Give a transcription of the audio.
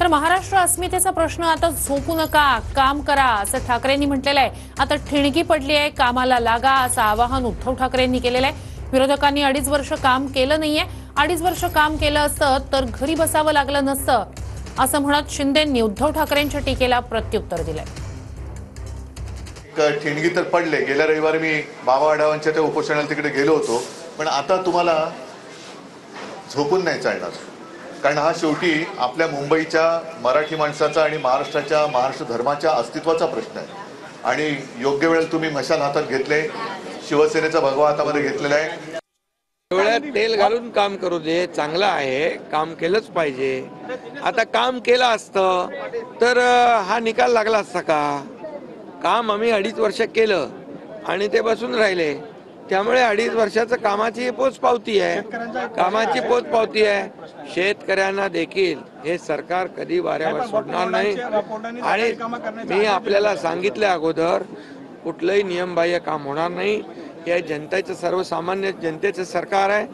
तर महाराष्ट्र अस्मितेचा प्रश्न आता झोपू नका, काम करा असं ठाकरेंनी म्हटलेलं आहे। आता ठिणगी पडली आहे, कामाला लागा असं आवाहन उद्धव ठाकरेंनी केलेलं आहे। विरोधकांनी 2.5 वर्ष काम केलं नाहीये, 2.5 वर्ष काम केलं असतं तर घरी बसावं लागलं नसतं असं म्हणत शिंदेंनी उद्धव ठाकरेंच्या टीकेला प्रत्युत्तर दिलंय। ठिणगी तर पडले। गेल्या रविवारी मी बाबा आढावांच्या त्या उपोषणाला तिकडे गेलो होतो, पण आता तुम्हाला झोपून नाही चालणार, कारण हा शेवटी आपल्या मुंबईच्या मराठी माणसाचा आणि महाराष्ट्र धर्माच्या अस्तित्वाचा प्रश्न आहे। आणि योग्य वेळेला तुम्ही मशाल हातात घेतले, शिवसेनेचा भगवा हातामध्ये घेतलेला आहे। डोळ्यात तेल घालून काम करू दे, चांगलं आहे, काम केलंच पाहिजे। आता काम केलं असतं तर हा निकाल लागला असता का? काम आम्ही 2.5 वर्ष केलं आणि ते बसून राहिले, त्यामुळे 2.5 वर्षाचं कामाची पोचपावती आहे। शेतकऱ्यांना देखील हे सरकार कधी वाऱ्यावर सोडणार नाही। आणि मी आपल्याला सांगितलं अगोदर, कुठलंही नियमबाह्य काम होणार नाही। हे जनतेचं, सर्वसामान्य जनतेचं सरकार आहे।